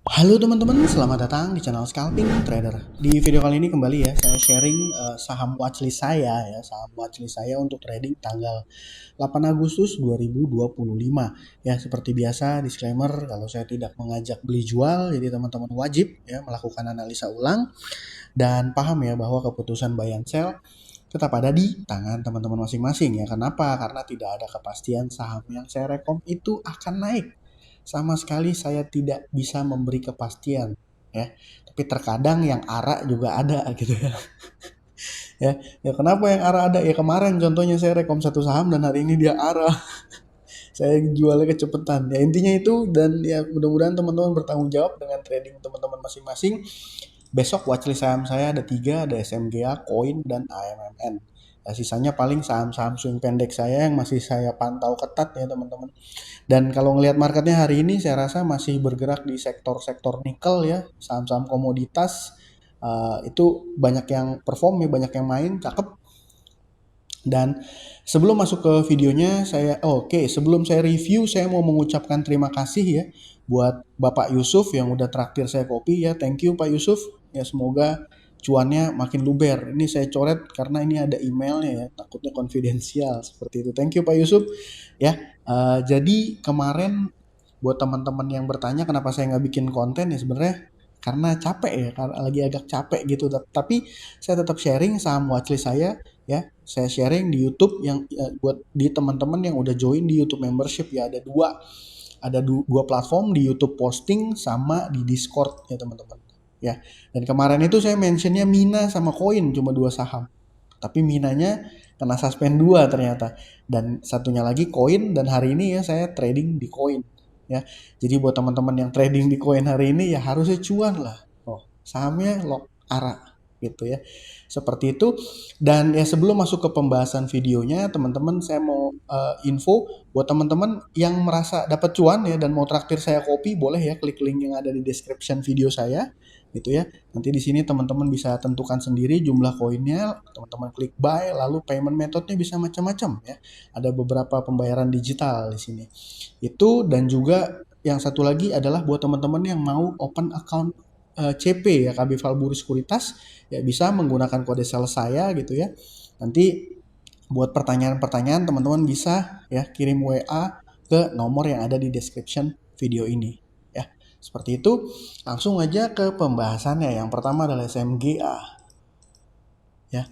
Halo teman-teman, selamat datang di channel Scalping Trader. Di video kali ini kembali ya, saya sharing saham watchlist saya ya, saham watchlist saya untuk trading tanggal 8 Agustus 2025. Ya, seperti biasa disclaimer kalau saya tidak mengajak beli jual, jadi teman-teman wajib ya melakukan analisa ulang dan paham ya bahwa keputusan buy and sell tetap ada di tangan teman-teman masing-masing ya. Kenapa? Karena tidak ada kepastian saham yang saya rekom itu akan naik. Sama sekali saya tidak bisa memberi kepastian ya. Tapi terkadang yang ARA juga ada gitu ya. Ya, kenapa yang ARA ada? Ya kemarin contohnya saya rekom satu saham dan hari ini dia ARA. Saya jualnya kecepatan. Ya intinya itu dan ya mudah-mudahan teman-teman bertanggung jawab dengan trading teman-teman masing-masing. Besok watchlist saham saya ada 3, ada SMGA, Koin, dan AMMN. Ya, sisanya paling saham-saham swing pendek saya yang masih saya pantau ketat ya teman-teman. Dan kalau ngelihat marketnya hari ini saya rasa masih bergerak di sektor-sektor nikel ya, saham-saham komoditas itu banyak yang perform ya, banyak yang main, cakep. Dan sebelum masuk ke videonya, sebelum saya review, saya mau mengucapkan terima kasih ya buat Bapak Yusuf yang udah traktir saya kopi ya. Thank you Pak Yusuf. Ya semoga cuannya makin luber. Ini saya coret karena ini ada emailnya ya, takutnya konfidensial seperti itu. Thank you Pak Yusuf. Ya, jadi kemarin buat teman-teman yang bertanya kenapa saya nggak bikin konten ya sebenarnya karena capek ya, karena lagi agak capek gitu. Tapi saya tetap sharing saham watchlist saya ya. Saya sharing di YouTube yang buat di teman-teman yang udah join di YouTube membership ya ada dua platform di YouTube posting sama di Discord ya teman-teman. Ya. Dan kemarin itu saya mentionnya Mina sama Koin cuma dua saham. Tapi Minanya kena suspend dua ternyata. Dan satunya lagi Koin dan hari ini ya saya trading di Koin ya. Jadi buat teman-teman yang trading di Koin hari ini ya harusnya cuan lah. Oh, sahamnya lock ARA gitu ya. Seperti itu. Dan ya sebelum masuk ke pembahasan videonya, teman-teman saya mau info buat teman-teman yang merasa dapat cuan ya dan mau traktir saya kopi, boleh ya klik link yang ada di description video saya gitu ya. Nanti di sini teman-teman bisa tentukan sendiri jumlah koinnya, teman-teman klik buy, lalu payment methodnya bisa macam-macam ya. Ada beberapa pembayaran digital di sini. Itu dan juga yang satu lagi adalah buat teman-teman yang mau open account CP ya, KB Valburi Sekuritas ya bisa menggunakan kode sales saya gitu ya. Nanti buat pertanyaan-pertanyaan teman-teman bisa ya kirim WA ke nomor yang ada di description video ini ya. Seperti itu. Langsung aja ke pembahasannya. Yang pertama adalah SMGA ya.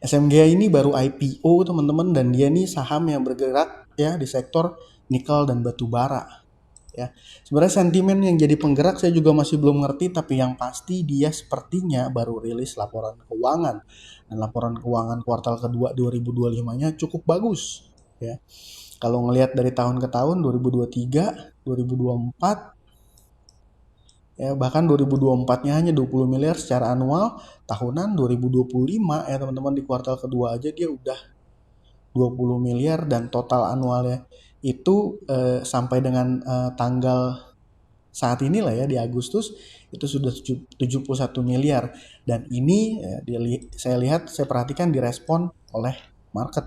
SMGA ini baru IPO teman-teman dan dia nih saham yang bergerak ya di sektor nikel dan batu bara ya. Sebenarnya sentimen yang jadi penggerak saya juga masih belum ngerti, tapi yang pasti dia sepertinya baru rilis laporan keuangan. Dan laporan keuangan kuartal kedua 2025-nya cukup bagus ya. Kalau ngelihat dari tahun ke tahun 2023, 2024 ya bahkan 2024-nya hanya 20 miliar secara anual, tahunan 2025 ya teman-teman di kuartal kedua aja dia udah 20 miliar dan total annualnya itu sampai dengan tanggal saat inilah ya di Agustus itu sudah 71 miliar dan ini saya perhatikan direspon oleh market.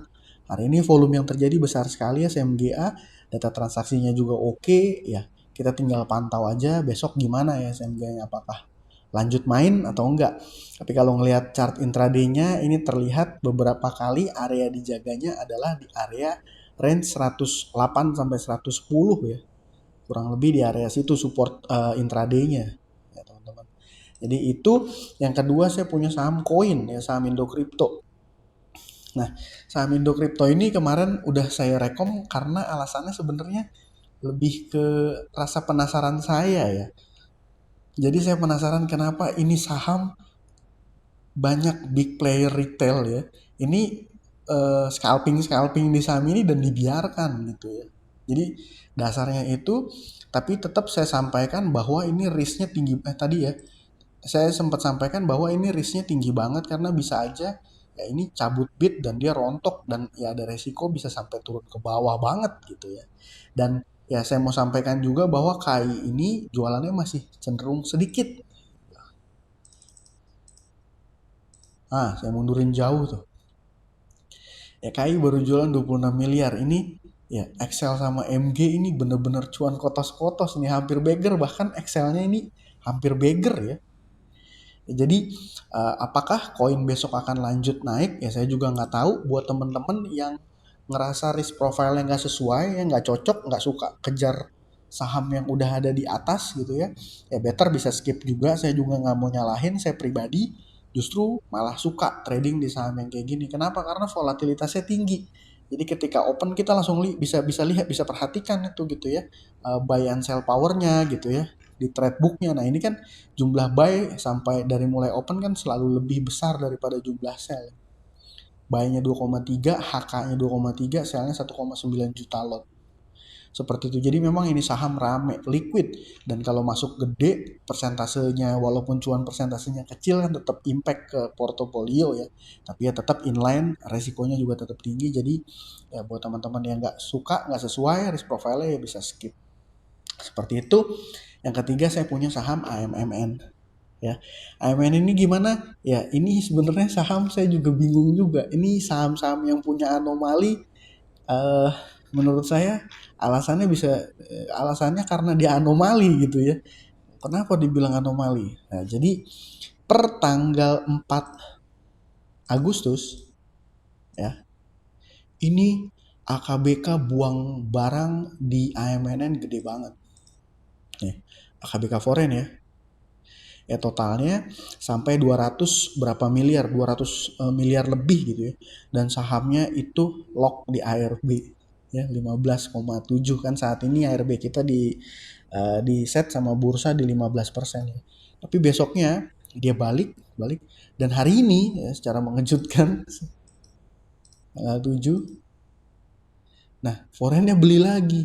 Hari ini volume yang terjadi besar sekali ya SMGA, data transaksinya juga oke ya. Kita tinggal pantau aja besok gimana ya SMGA-nya, apakah lanjut main atau enggak. Tapi kalau ngelihat chart intraday-nya ini terlihat beberapa kali area dijaganya adalah di area range 108 sampai 110 ya. Kurang lebih di area situ support intraday-nya ya teman-teman. Jadi itu yang kedua saya punya saham koin ya, saham Indo Crypto. Nah, saham Indo Crypto ini kemarin udah saya rekom karena alasannya sebenarnya lebih ke rasa penasaran saya ya. Jadi saya penasaran kenapa ini saham banyak big player retail ya. Ini scalping di saham ini dan dibiarkan gitu ya. Jadi dasarnya itu, tapi tetap saya sampaikan bahwa ini risknya tinggi. Tadi ya, saya sempat sampaikan bahwa ini risknya tinggi banget karena bisa aja ya ini cabut bid dan dia rontok dan ya ada resiko bisa sampai turun ke bawah banget gitu ya. Dan ya saya mau sampaikan juga bahwa KAI ini jualannya masih cenderung sedikit. Saya mundurin jauh tuh. Ya KAI baru jualan 26 miliar. Ini Ya, Excel sama MG ini bener-bener cuan kotos-kotos nih, hampir beggar, bahkan Excelnya ini hampir beggar ya. Jadi apakah koin besok akan lanjut naik? Ya saya juga nggak tahu. Buat temen-temen yang ngerasa risk profile-nya nggak sesuai, yang nggak cocok, nggak suka kejar saham yang udah ada di atas gitu ya, ya better bisa skip juga. Saya juga nggak mau nyalahin. Saya pribadi justru malah suka trading di saham yang kayak gini. Kenapa? Karena volatilitasnya tinggi. Jadi ketika open kita langsung bisa bisa lihat, bisa perhatikan itu gitu ya, buy and sell powernya gitu ya di trade booknya. Nah ini kan jumlah buy sampai dari mulai open kan selalu lebih besar daripada jumlah sell. Buy-nya 2,3, HK-nya 2,3, sell-nya 1,9 juta lot. Seperti itu. Jadi memang ini saham rame, liquid. Dan kalau masuk gede, persentasenya walaupun cuan persentasenya kecil kan tetap impact ke portofolio ya. Tapi ya tetap inline, resikonya juga tetap tinggi. Jadi ya buat teman-teman yang nggak suka, nggak sesuai risk profile ya bisa skip. Seperti itu. Yang ketiga saya punya saham AMMN. Ya, AMN ini gimana? Ya, ini sebenarnya saham saya juga bingung juga. Ini saham-saham yang punya anomali. eh Menurut saya alasannya karena dia anomali gitu ya. Kenapa dibilang anomali? Nah, jadi per tanggal 4 Agustus ya, ini AKBK buang barang di AMNN gede banget. Nih, AKBK foreign ya. Ya totalnya sampai 200 berapa miliar, 200 miliar lebih gitu ya. Dan sahamnya itu lock di ARB ya 15,7 kan saat ini ARB kita di set sama bursa di 15% ya. Tapi besoknya dia balik balik dan hari ini ya, secara mengejutkan tanggal 7, nah foreignnya beli lagi.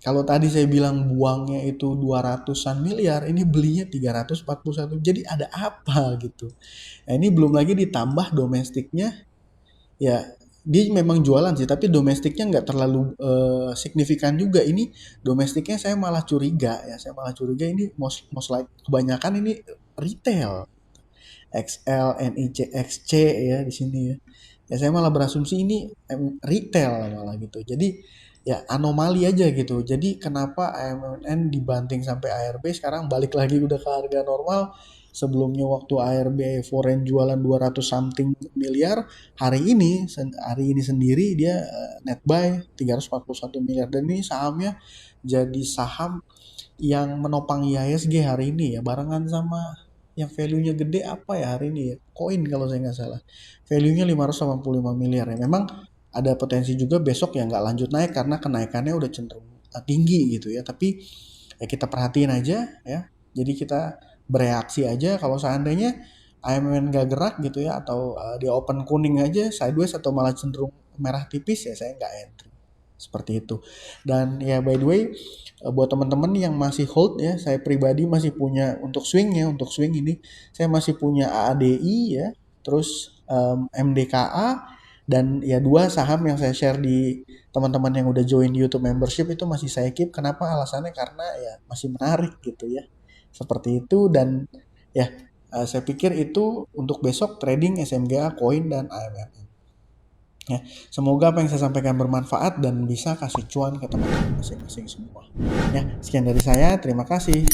Kalau tadi saya bilang buangnya itu 200-an miliar, ini belinya 341. Jadi ada apa gitu. Nah, ini belum lagi ditambah domestiknya. Ya, dia memang jualan sih, tapi domestiknya nggak terlalu signifikan juga. Ini domestiknya saya malah curiga ya. Saya malah curiga ini most like kebanyakan ini retail. XL, NIC, XC ya di sini ya. Ya saya malah berasumsi ini retail malah gitu. Jadi ya anomali aja gitu. Jadi kenapa AMN dibanting sampai ARB sekarang balik lagi udah ke harga normal. Sebelumnya waktu ARB foreign jualan 200 something miliar, hari ini sendiri dia net buy 341 miliar dan ini sahamnya jadi saham yang menopang IHSG hari ini ya, barengan sama yang value-nya gede apa ya hari ini ya, koin kalau saya nggak salah, value-nya 585 miliar ya. Memang ada potensi juga besok yang nggak lanjut naik karena kenaikannya udah cenderung tinggi gitu ya, tapi ya kita perhatiin aja ya, jadi kita bereaksi aja kalau seandainya AMN nggak gerak gitu ya, atau dia open kuning aja sideways atau malah cenderung merah tipis ya saya nggak entry seperti itu. Dan ya by the way, buat teman-teman yang masih hold ya, saya pribadi masih punya untuk swing ya, untuk swing ini saya masih punya AADI ya, terus MDKA, dan ya dua saham yang saya share di teman-teman yang udah join YouTube membership itu masih saya keep. Kenapa? Alasannya karena ya masih menarik gitu ya. Seperti itu. Dan ya saya pikir itu untuk besok trading SMGA, Coin dan AMM. Ya, semoga apa yang saya sampaikan bermanfaat dan bisa kasih cuan ke teman-teman masing-masing semua. Ya, sekian dari saya. Terima kasih.